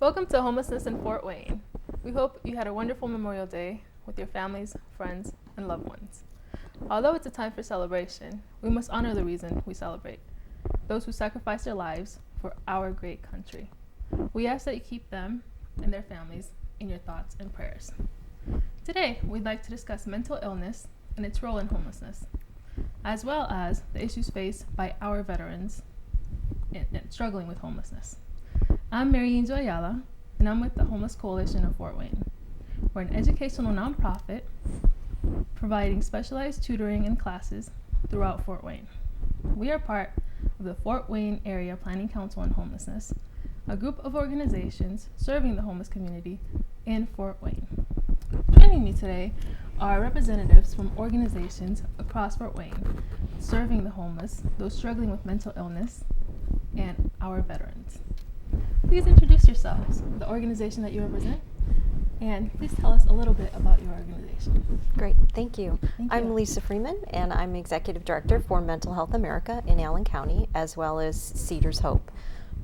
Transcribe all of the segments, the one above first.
Welcome to Homelessness in Fort Wayne. We hope you had a wonderful Memorial Day with your families, friends, and loved ones. Although it's a time for celebration, we must honor the reason we celebrate, those who sacrificed their lives for our great country. We ask that you keep them and their families in your thoughts and prayers. Today, we'd like to discuss mental illness and its role in homelessness, as well as the issues faced by our veterans in struggling with homelessness. I'm Mary Angel Ayala, and I'm with the Homeless Coalition of Fort Wayne. We're an educational nonprofit providing specialized tutoring and classes throughout Fort Wayne. We are part of the Fort Wayne Area Planning Council on Homelessness, a group of organizations serving the homeless community in Fort Wayne. Joining me today are representatives from organizations across Fort Wayne, serving the homeless, those struggling with mental illness, and our veterans. Please introduce yourselves, the organization that you represent, and please tell us a little bit about your organization. Great, thank you. Thank I'm you. Lisa Freeman, and I'm Executive Director for Mental Health America in Allen County, as well as Cedars Hope.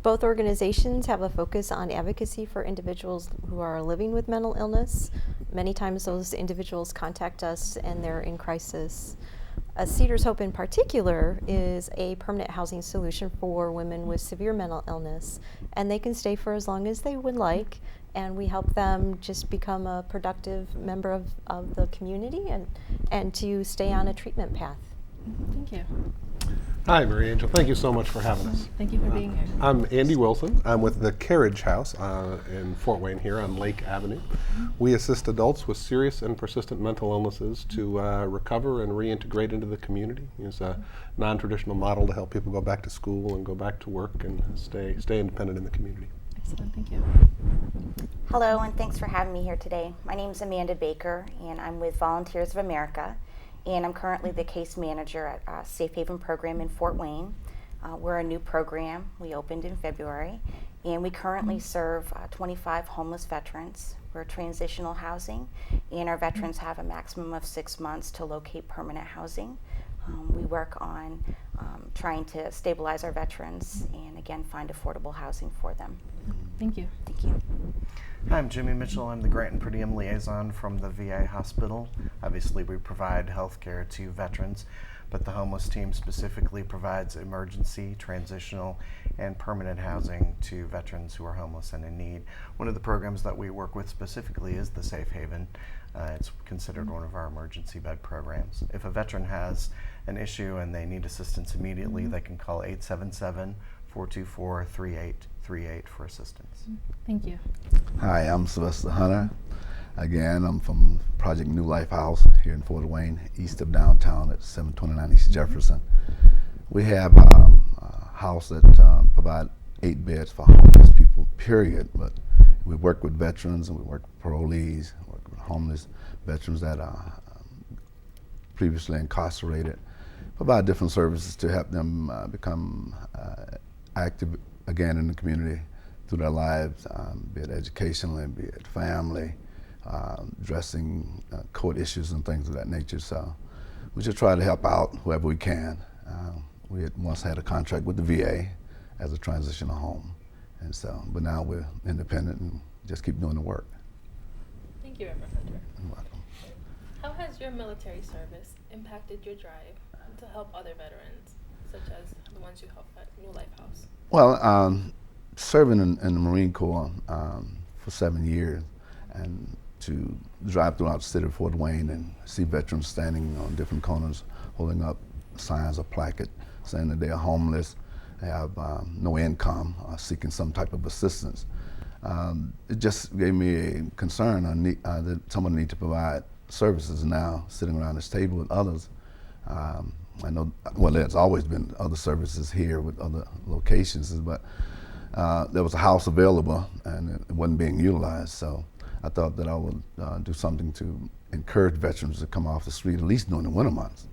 Both organizations have a focus on advocacy for individuals who are living with mental illness. Many times those individuals contact us and they're in crisis. Cedars Hope in particular is a permanent housing solution for women with severe mental illness, and they can stay for as long as they would like, and we help them just become a productive member of the community and to stay on a treatment path. Thank you. Hi, Mary Angel. Thank you so much for having us. Thank you for being here. I'm Andy Wilson. I'm with the Carriage House in Fort Wayne here on Lake Avenue. We assist adults with serious and persistent mental illnesses to recover and reintegrate into the community. It's a non-traditional model to help people go back to school and go back to work and stay independent in the community. Excellent, thank you. Hello, and thanks for having me here today. My name is Amanda Baker, and I'm with Volunteers of America, and I'm currently the case manager at Safe Haven program in Fort Wayne. We're a new program. We opened in February, and we currently serve 25 homeless veterans. We're transitional housing, and our veterans have a maximum of 6 months to locate permanent housing. We work on trying to stabilize our veterans and, again, find affordable housing for them. Thank you. Thank you. Hi, I'm Jimmy Mitchell. I'm the Grant and Per Diem Liaison from the VA Hospital. Obviously, we provide health care to veterans, but the homeless team specifically provides emergency, transitional, and permanent housing to veterans who are homeless and in need. One of the programs that we work with specifically is the Safe Haven. It's considered one of our emergency bed programs. If a veteran has an issue and they need assistance immediately, they can call 877-424-3838 for assistance. Thank you. Hi, I'm Sylvester Hunter. Again, I'm from Project New Life House here in Fort Wayne, east of downtown at 729 East Jefferson. We have a house that provides 8 beds for homeless people, period. But we work with veterans and we work with parolees, work with homeless veterans that are previously incarcerated, provide different services to help them become active again in the community through their lives, be it educationally, be it family, addressing court issues and things of that nature. So we just try to help out whoever we can. We had once had a contract with the VA as a transitional home, and so, but now we're independent and just keep doing the work. Thank you, Reverend Hunter. You're welcome. How has your military service impacted your drive to help other veterans, such as the ones you help at New Life House? Well, serving in the Marine Corps for 7 years, and to drive throughout the city of Fort Wayne and see veterans standing on different corners holding up signs or placard saying that they are homeless, they have no income, seeking some type of assistance. It just gave me a concern that someone needs to provide services now, sitting around this table with others. I know, well, there's always been other services here with other locations, but there was a house available and it wasn't being utilized. So I thought that I would do something to encourage veterans to come off the street, at least during the winter months.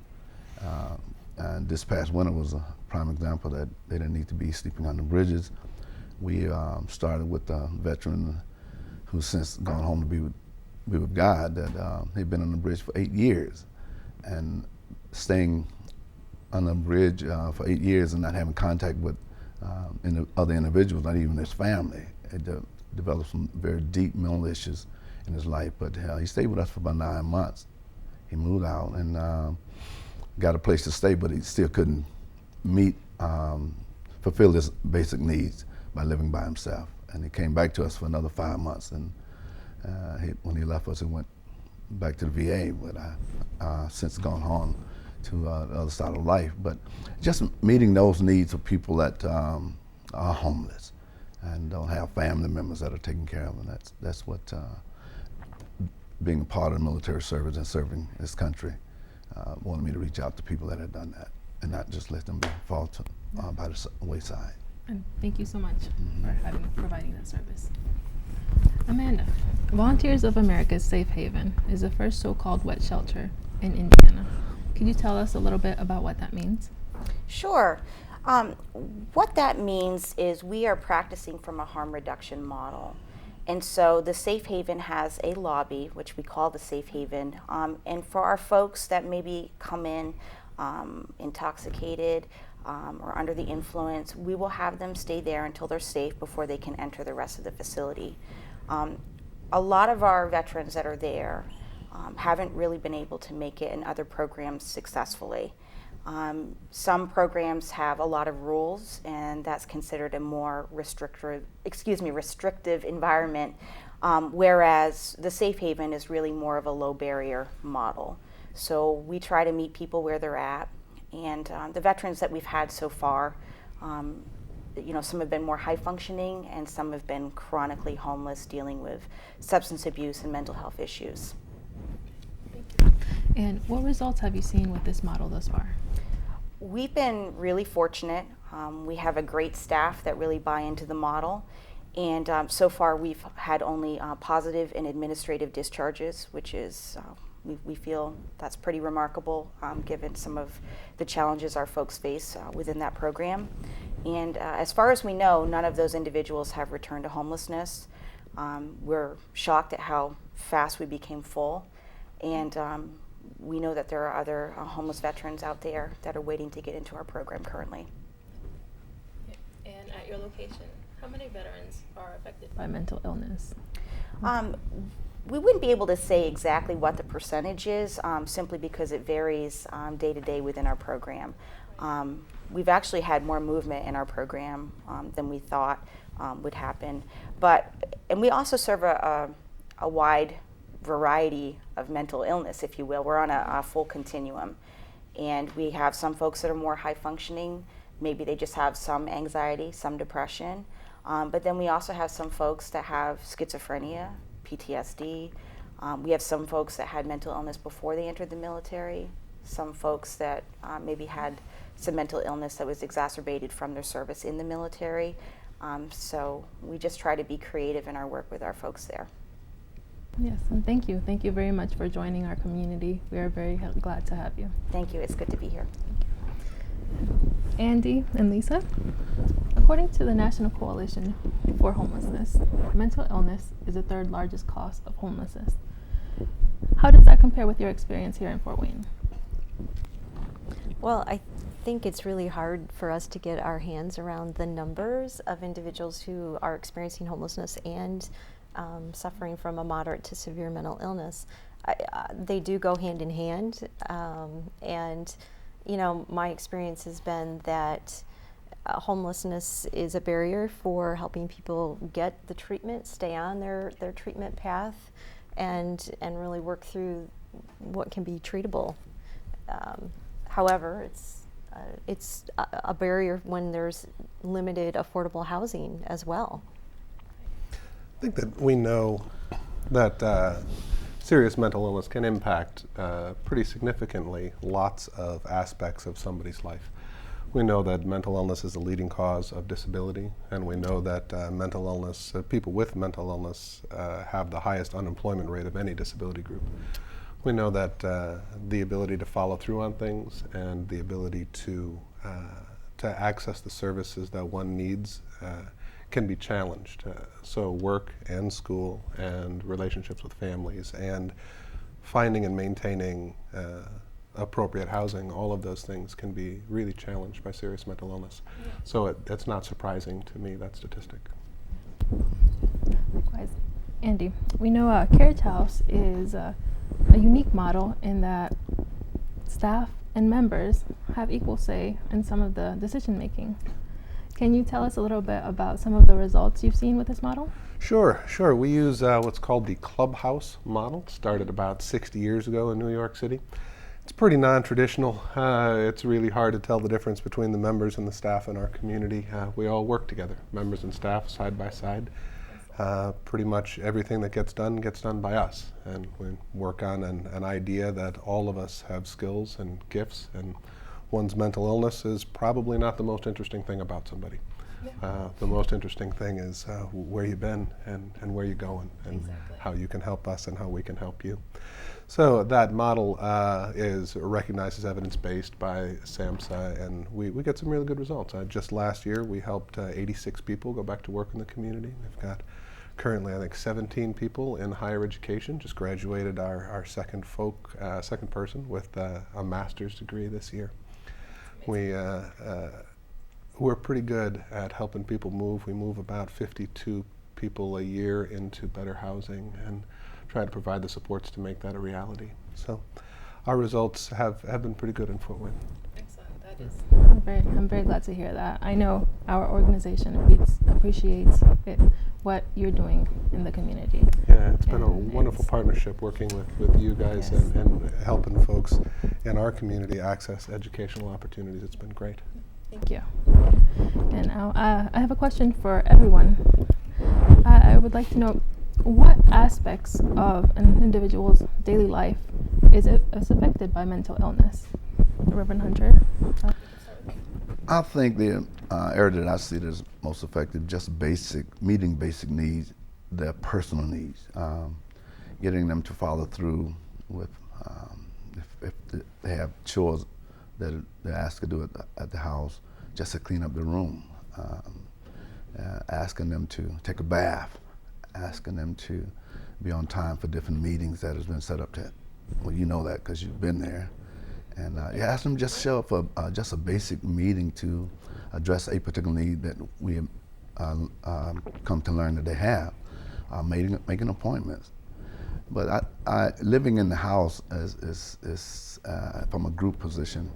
And this past winter was a prime example that they didn't need to be sleeping on the bridges. We started with a veteran who's since gone home to be with God, that he'd been on the bridge for 8 years. And staying on the bridge for 8 years and not having contact with other individuals, not even his family, developed some very deep mental issues in his life. But he stayed with us for about 9 months. He moved out and got a place to stay, but he still couldn't fulfill his basic needs by living by himself. And he came back to us for another 5 months, and when he left us, he went back to the VA, but I've since gone home to the other side of life. But just meeting those needs of people that are homeless and don't have family members that are taking care of them, that's what being a part of the military service and serving this country wanted me to reach out to people that had done that and not just let them fall by the wayside. And thank you so much for providing that service. Amanda, Volunteers of America's Safe Haven is the first so-called wet shelter in Indiana. Could you tell us a little bit about what that means? Sure. What that means is we are practicing from a harm reduction model. And so the Safe Haven has a lobby, which we call the Safe Haven. And for our folks that maybe come in intoxicated or under the influence, we will have them stay there until they're safe before they can enter the rest of the facility. A lot of our veterans that are there haven't really been able to make it in other programs successfully. Some programs have a lot of rules, and that's considered a more restrictive environment, whereas the Safe Haven is really more of a low barrier model. So we try to meet people where they're at, and the veterans that we've had so far, some have been more high functioning, and some have been chronically homeless, dealing with substance abuse and mental health issues. And what results have you seen with this model thus far? We've been really fortunate. We have a great staff that really buy into the model, and so far we've had only positive and administrative discharges, which is we feel that's pretty remarkable given some of the challenges our folks face within that program. And as far as we know, none of those individuals have returned to homelessness. We're shocked at how fast we became full, and we know that there are other homeless veterans out there that are waiting to get into our program currently. And at your location, how many veterans are affected by mental illness? We wouldn't be able to say exactly what the percentage is, simply because it varies day to day within our program. We've actually had more movement in our program than we thought would happen. And we also serve a wide variety of mental illness, if you will. We're on a full continuum. And we have some folks that are more high functioning. Maybe they just have some anxiety, some depression. But then we also have some folks that have schizophrenia, PTSD. We have some folks that had mental illness before they entered the military. Some folks that maybe had some mental illness that was exacerbated from their service in the military. So we just try to be creative in our work with our folks there. Yes, and thank you. Thank you very much for joining our community. We are very glad to have you. Thank you. It's good to be here. Andy and Lisa, according to the National Coalition for Homelessness, mental illness is the third largest cause of homelessness. How does that compare with your experience here in Fort Wayne? Well, I think it's really hard for us to get our hands around the numbers of individuals who are experiencing homelessness and suffering from a moderate to severe mental illness. They do go hand in hand, and my experience has been that homelessness is a barrier for helping people get the treatment, stay on their treatment path, and really work through what can be treatable. However, it's a barrier when there's limited affordable housing as well. I think that we know that serious mental illness can impact pretty significantly lots of aspects of somebody's life. We know that mental illness is the leading cause of disability, and we know that mental illness, people with mental illness have the highest unemployment rate of any disability group. We know that the ability to follow through on things and the ability to access the services that one needs can be challenged. So work and school and relationships with families and finding and maintaining appropriate housing, all of those things can be really challenged by serious mental illness. Yeah. So it's not surprising to me, that statistic. Andy, we know Carriage House is a unique model in that staff and members have equal say in some of the decision making. Can you tell us a little bit about some of the results you've seen with this model? Sure. We use what's called the clubhouse model. Started about 60 years ago in New York City. It's pretty non-traditional. It's really hard to tell the difference between the members and the staff in our community. We all work together, members and staff side by side. Pretty much everything that gets done by us. And we work on an idea that all of us have skills and gifts, and one's mental illness is probably not the most interesting thing about somebody. The most interesting thing is where you've been and where you're going, and Exactly. how you can help us and how we can help you. So that model is recognized as evidence-based by SAMHSA, and we get some really good results. Just last year, we helped 86 people go back to work in the community. We've got currently, I think, 17 people in higher education. Just graduated our second person with a master's degree this year. We're pretty good at helping people move. We move about 52 people a year into better housing and try to provide the supports to make that a reality. So our results have been pretty good in Fort Wayne. Excellent. That is. I'm very glad to hear that. I know our organization appreciates what you're doing in the community. Yeah, it's been a And wonderful it's- partnership working with you guys Yes. and helping folks in our community access educational opportunities. It's been great. Thank you. And now I have a question for everyone. I would like to know what aspects of an individual's daily life is affected by mental illness. Reverend Hunter. I think the area that I see that is most effective, just meeting basic needs, their personal needs, getting them to follow through with, if they have chores that they're asked to do at the house, just to clean up the room, asking them to take a bath, asking them to be on time for different meetings that has been set up to, well, you know that because you've been there. And you ask them just show up for just a basic meeting to address a particular need that we come to learn that they have, making appointments. But I living in the house is from a group position.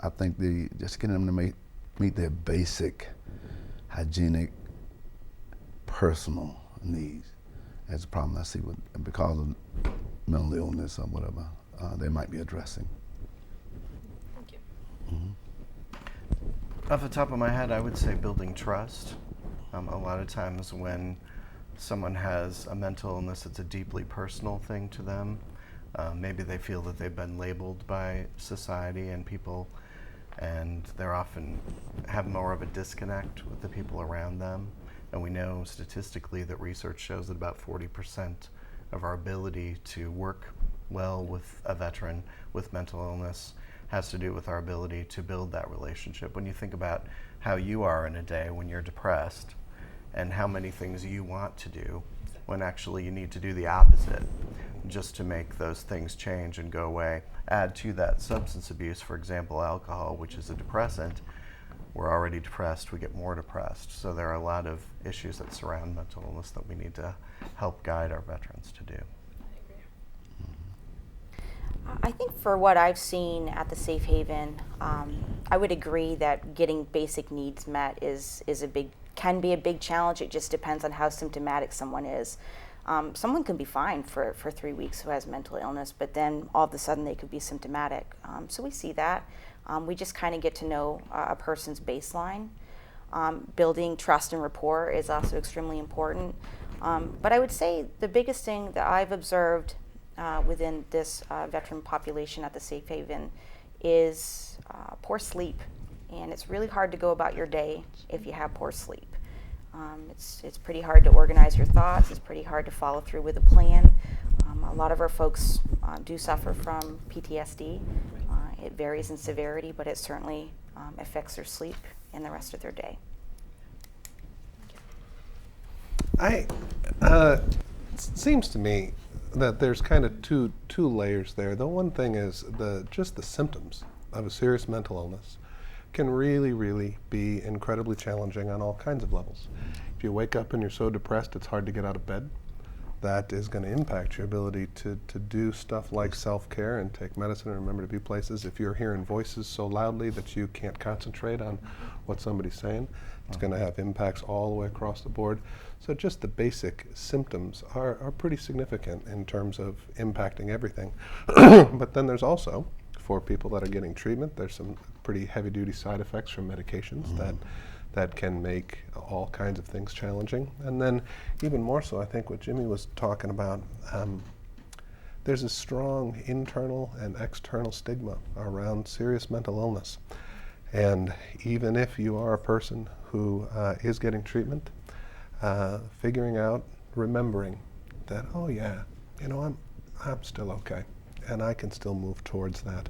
I think just getting them to meet their basic hygienic personal needs is a problem I see because of mental illness or whatever they might be addressing. Thank you. Mm-hmm. Off the top of my head, I would say building trust. A lot of times when someone has a mental illness, it's a deeply personal thing to them. Maybe they feel that they've been labeled by society and people, and they're often have more of a disconnect with the people around them. And we know statistically that research shows that about 40% of our ability to work well with a veteran with mental illness has to do with our ability to build that relationship. When you think about how you are in a day when you're depressed and how many things you want to do when actually you need to do the opposite just to make those things change and go away. Add to that substance abuse, for example, alcohol, which is a depressant. We're already depressed, we get more depressed. So there are a lot of issues that surround mental illness that we need to help guide our veterans to do. I think for what I've seen at the Safe Haven, I would agree that getting basic needs met can be a big challenge. It just depends on how symptomatic someone is. Someone can be fine for 3 weeks who has mental illness, but then all of a sudden they could be symptomatic. So we see that. We just kind of get to know a person's baseline. Building trust and rapport is also extremely important. But I would say the biggest thing that I've observed within this veteran population at the Safe Haven is poor sleep. And it's really hard to go about your day if you have poor sleep. It's pretty hard to organize your thoughts. It's pretty hard to follow through with a plan. A lot of our folks do suffer from PTSD. It varies in severity, but it certainly affects their sleep and the rest of their day. It seems to me that there's kind of two layers there. The one thing is just the symptoms of a serious mental illness can really, really be incredibly challenging on all kinds of levels. If you wake up and you're so depressed it's hard to get out of bed, that is going to impact your ability to do stuff like self-care and take medicine and remember to be places. If you're hearing voices so loudly that you can't concentrate on what somebody's saying, it's going to have impacts all the way across the board. So just the basic symptoms are pretty significant in terms of impacting everything. But then there's also, for people that are getting treatment, there's some pretty heavy-duty side effects from medications that can make all kinds of things challenging. And then even more so, I think what Jimmy was talking about, there's a strong internal and external stigma around serious mental illness. And even if you are a person who is getting treatment, figuring out, remembering that, oh yeah, you know, I'm still okay, and I can still move towards that.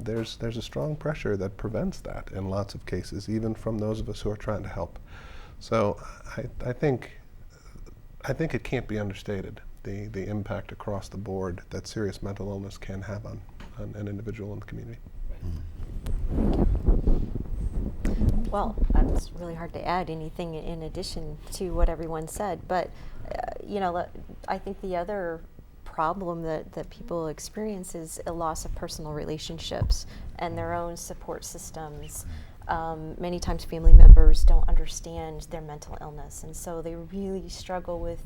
There's a strong pressure that prevents that in lots of cases, even from those of us who are trying to help. So I think it can't be understated, the impact across the board that serious mental illness can have on an individual in the community. Well, it's really hard to add anything in addition to what everyone said, but you know, I think the other problem that people experience is a loss of personal relationships and their own support systems. Many times family members don't understand their mental illness, and so they really struggle with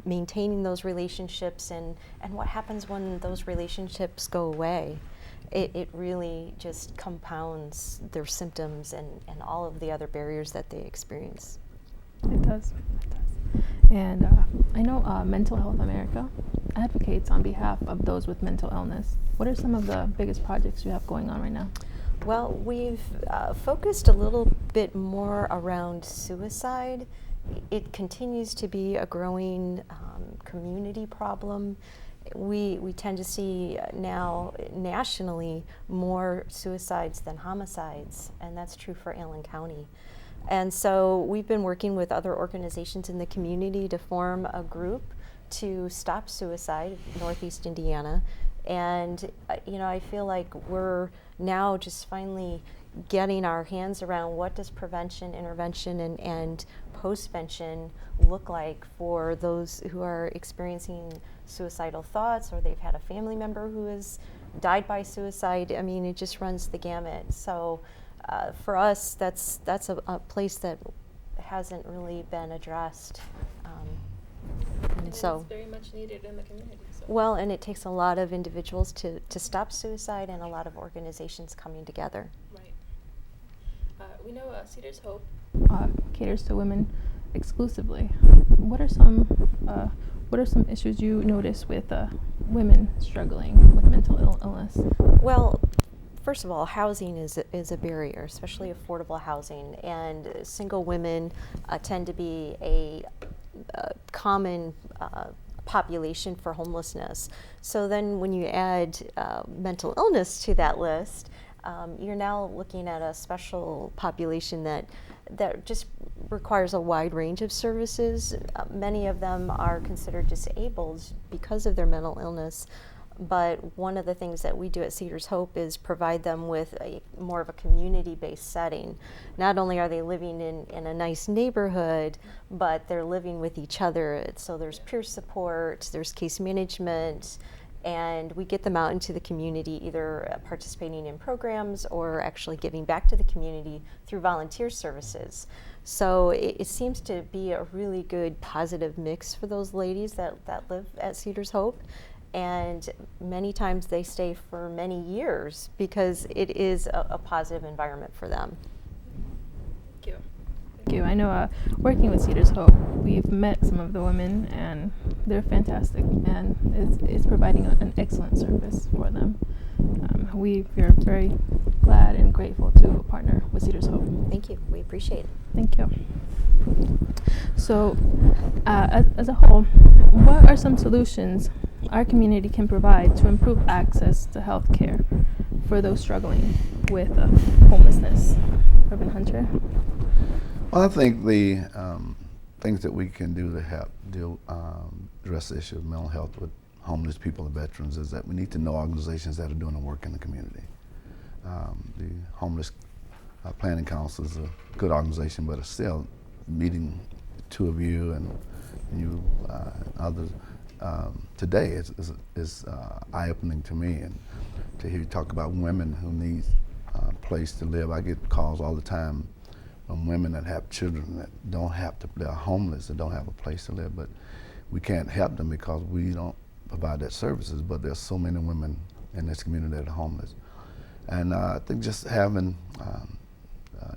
maintaining those relationships, and what happens when those relationships go away. It really just compounds their symptoms and all of the other barriers that they experience. It does. And I know Mental Health America advocates on behalf of those with mental illness. What are some of the biggest projects you have going on right now? Well, we've focused a little bit more around suicide. It continues to be a growing community problem. We tend to see now nationally more suicides than homicides, and that's true for Allen County. And so we've been working with other organizations in the community to form a group to stop suicide in Northeast Indiana. And you know, I feel like we're now just finally getting our hands around what does prevention, intervention, and postvention look like for those who are experiencing suicidal thoughts, or they've had a family member who has died by suicide. I mean, it just runs the gamut. So for us, that's a place that hasn't really been addressed. And so it's very much needed in the community. So. Well, and it takes a lot of individuals to stop suicide, and a lot of organizations coming together. Right. We know Cedars Hope caters to women exclusively. What are some issues you notice with women struggling with mental illness? Well, first of all, housing is a barrier, especially affordable housing, and single women tend to be a common population for homelessness. So then when you add mental illness to that list, you're now looking at a special population that just requires a wide range of services. Many of them are considered disabled because of their mental illness. But one of the things that we do at Cedars Hope is provide them with more of a community-based setting. Not only are they living in a nice neighborhood, but they're living with each other. So there's peer support, there's case management, and we get them out into the community, either participating in programs or actually giving back to the community through volunteer services. So it seems to be a really good positive mix for those ladies that live at Cedars Hope. And many times they stay for many years because it is a positive environment for them. Thank you. Thank you. I know working with Cedars Hope, we've met some of the women, and they're fantastic, and it's providing an excellent service for them. We are very glad and grateful to partner with Cedars Hope. Thank you. We appreciate it. Thank you. So, as a whole, what are some solutions our community can provide to improve access to health care for those struggling with homelessness? Reverend Hunter? Well, I think the things that we can do to help address the issue of mental health with homeless people and veterans is that we need to know organizations that are doing the work in the community. The Homeless Planning Council is a good organization, but it's still meeting the two of you and you, others. Today is eye-opening to me, and to hear you talk about women who need a place to live. I get calls all the time from women that have children that they're homeless, that don't have a place to live, but we can't help them because we don't provide that services. But there's so many women in this community that are homeless. And I think just having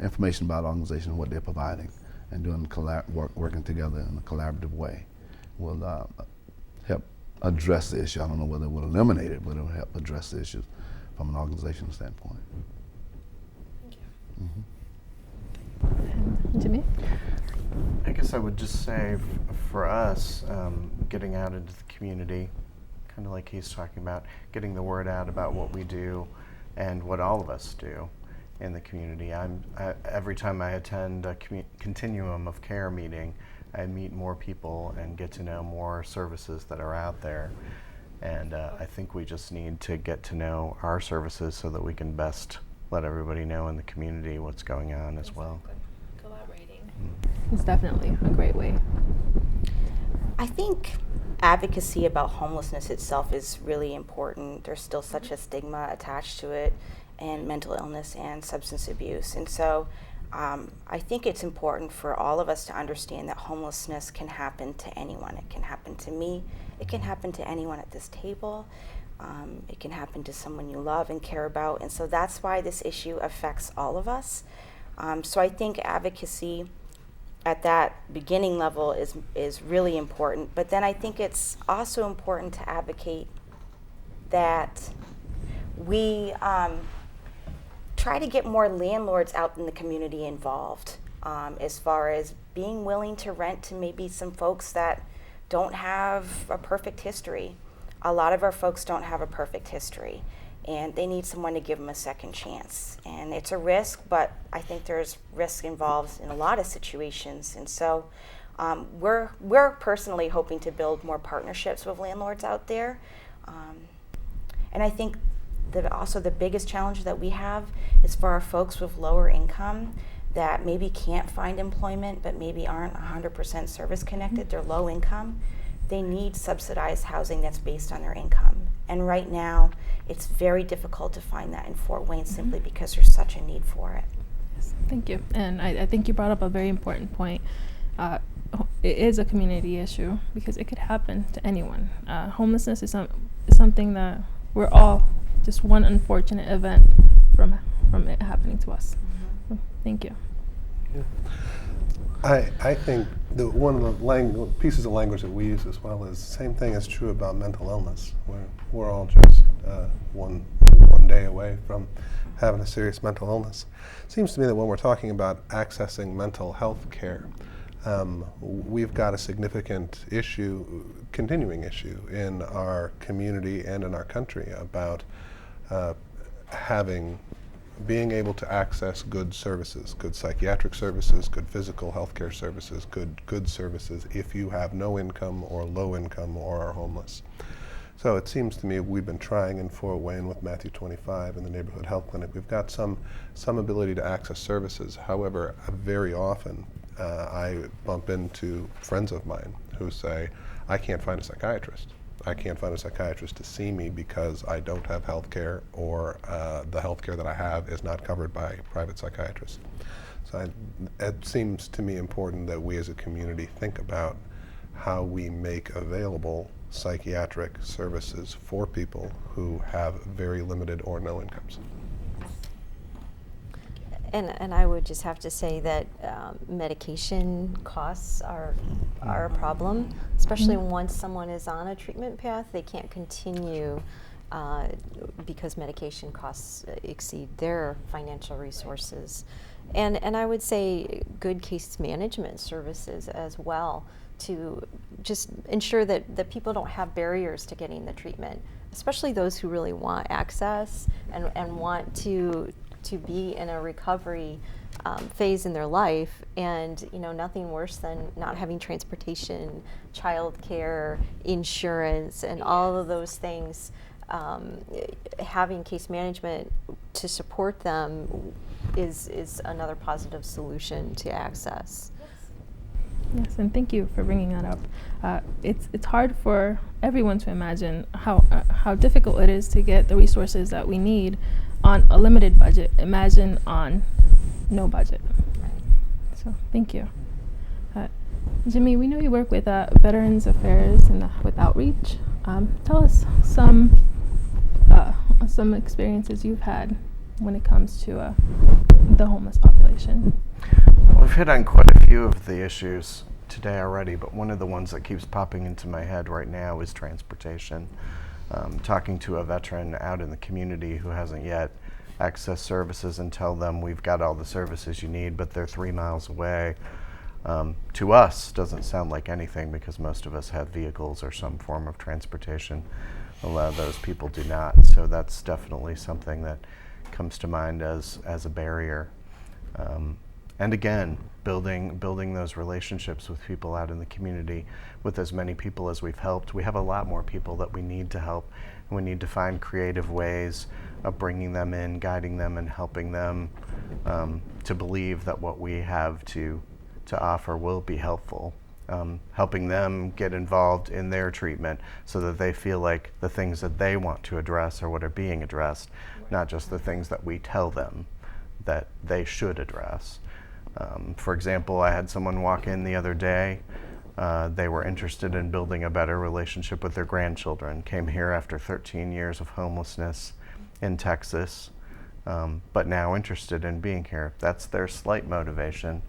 information about organizations, what they're providing, and doing working together in a collaborative way will help address the issue. I don't know whether it will eliminate it, but it will help address the issues from an organizational standpoint. Thank you. Mm-hmm. And Jimmy? I guess I would just say for us, getting out into the community, kind of like he's talking about, getting the word out about what we do and what all of us do in the community. Every time I attend a continuum of care meeting, I meet more people and get to know more services that are out there. And I think we just need to get to know our services so that we can best let everybody know in the community what's going on as well. Collaborating. It's definitely a great way. I think advocacy about homelessness itself is really important. There's still such a stigma attached to it, and mental illness and substance abuse. And so I think it's important for all of us to understand that homelessness can happen to anyone. It can happen to me. It can happen to anyone at this table. It can happen to someone you love and care about. And so that's why this issue affects all of us. So I think advocacy at that beginning level is really important. But then I think it's also important to advocate that we try to get more landlords out in the community involved, as far as being willing to rent to maybe some folks that don't have a perfect history. A lot of our folks don't have a perfect history, and they need someone to give them a second chance. And it's a risk, but I think there's risk involved in a lot of situations. And so we're personally hoping to build more partnerships with landlords out there. And I think also the biggest challenge that we have is for our folks with lower income that maybe can't find employment but maybe aren't 100% service connected. They're low income. They need subsidized housing that's based on their income. And right now, it's very difficult to find that in Fort Wayne simply because there's such a need for it. Yes, thank you. And I think you brought up a very important point. It is a community issue because it could happen to anyone. Homelessness is something that we're all just one unfortunate event from it happening to us. So, thank you. Yeah. I think one of the pieces of language that we use as well is the same thing is true about mental illness. We're all just one day away from having a serious mental illness. It seems to me that when we're talking about accessing mental health care, we've got a significant issue, continuing issue in our community and in our country about being able to access good services, good psychiatric services, good physical health care services, good services if you have no income or low income or are homeless. So it seems to me we've been trying in Fort Wayne with Matthew 25 in the neighborhood health clinic. We've got some ability to access services. However, very often I bump into friends of mine who say, I can't find a psychiatrist. I can't find a psychiatrist to see me because I don't have health care or the health care that I have is not covered by private psychiatrists. So it seems to me important that we as a community think about how we make available psychiatric services for people who have very limited or no incomes. And I would just have to say that medication costs are a problem, especially once someone is on a treatment path. They can't continue because medication costs exceed their financial resources. And I would say good case management services as well to just ensure that people don't have barriers to getting the treatment, especially those who really want access and want to be in a recovery phase in their life, and nothing worse than not having transportation, childcare, insurance, and all of those things. Having case management to support them is another positive solution to access. Yes, and thank you for bringing that up. It's hard for everyone to imagine how difficult it is to get the resources that we need on a limited budget. Imagine on no budget. So thank you. Jimmy, we know you work with Veterans Affairs and with outreach. Tell us some experiences you've had when it comes to the homeless population. We've hit on quite a few of the issues today already, but one of the ones that keeps popping into my head right now is transportation. Talking to a veteran out in the community who hasn't yet accessed services and tell them we've got all the services you need, but they're 3 miles away. To us, doesn't sound like anything because most of us have vehicles or some form of transportation. A lot of those people do not, so that's definitely something that comes to mind as a barrier. And again, building those relationships with people out in the community, with as many people as we've helped. We have a lot more people that we need to help, and we need to find creative ways of bringing them in, guiding them, and helping them to believe that what we have to offer will be helpful. Helping them get involved in their treatment so that they feel like the things that they want to address are what are being addressed, not just the things that we tell them that they should address. For example, I had someone walk in the other day. They were interested in building a better relationship with their grandchildren, came here after 13 years of homelessness in Texas, but now interested in being here. That's their slight motivation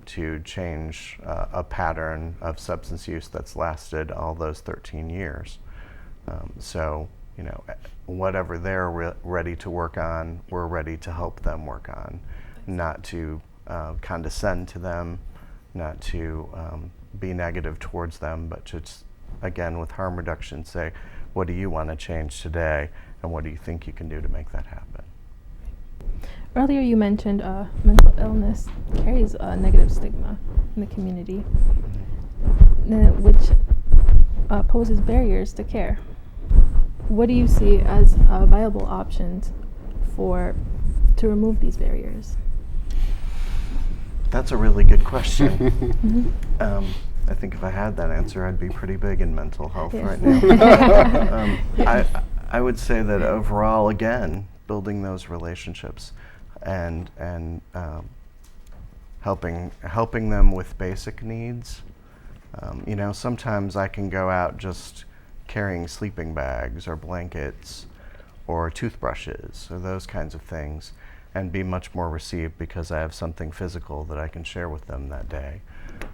to change a pattern of substance use that's lasted all those 13 years. So, you know, whatever they're ready to work on, we're ready to help them work on, not to condescend to them, not to be negative towards them, but just, again, with harm reduction, say, what do you want to change today, and what do you think you can do to make that happen? Earlier you mentioned mental illness carries a negative stigma in the community, which poses barriers to care. What do you see as viable options to remove these barriers? That's a really good question. I think if I had that answer, I'd be pretty big in mental health right now. I would say that overall, again, building those relationships and helping them with basic needs. You know, sometimes I can go out just carrying sleeping bags or blankets or toothbrushes or those kinds of things and be much more received because I have something physical that I can share with them that day.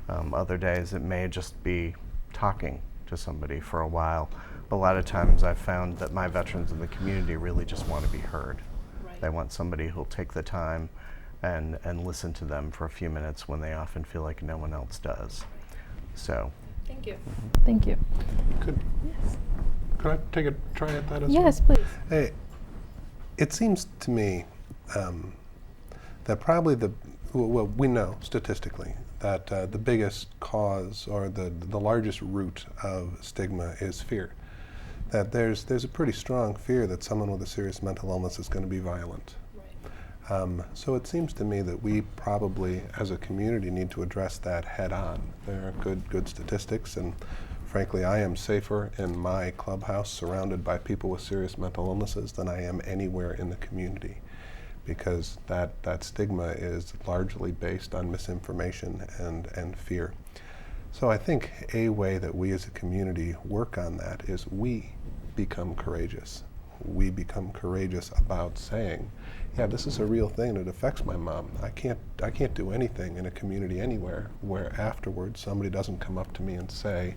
Other days it may just be talking to somebody for a while. A lot of times I've found that my veterans in the community really just want to be heard. Right. They want somebody who'll take the time and listen to them for a few minutes when they often feel like no one else does. So. Thank you. Thank you. Could I take a try at that as well? Yes, please. Hey, it seems to me that probably well, we know statistically that the biggest cause or the largest root of stigma is fear. That there's a pretty strong fear that someone with a serious mental illness is going to be violent. Right. So it seems to me that we probably, as a community, need to address that head on. There are good statistics, and frankly, I am safer in my clubhouse surrounded by people with serious mental illnesses than I am anywhere in the community, because that stigma is largely based on misinformation and fear. So I think a way that we as a community work on that is we become courageous. We become courageous about saying, yeah, this is a real thing that affects my mom. I can't do anything in a community anywhere where afterwards somebody doesn't come up to me and say,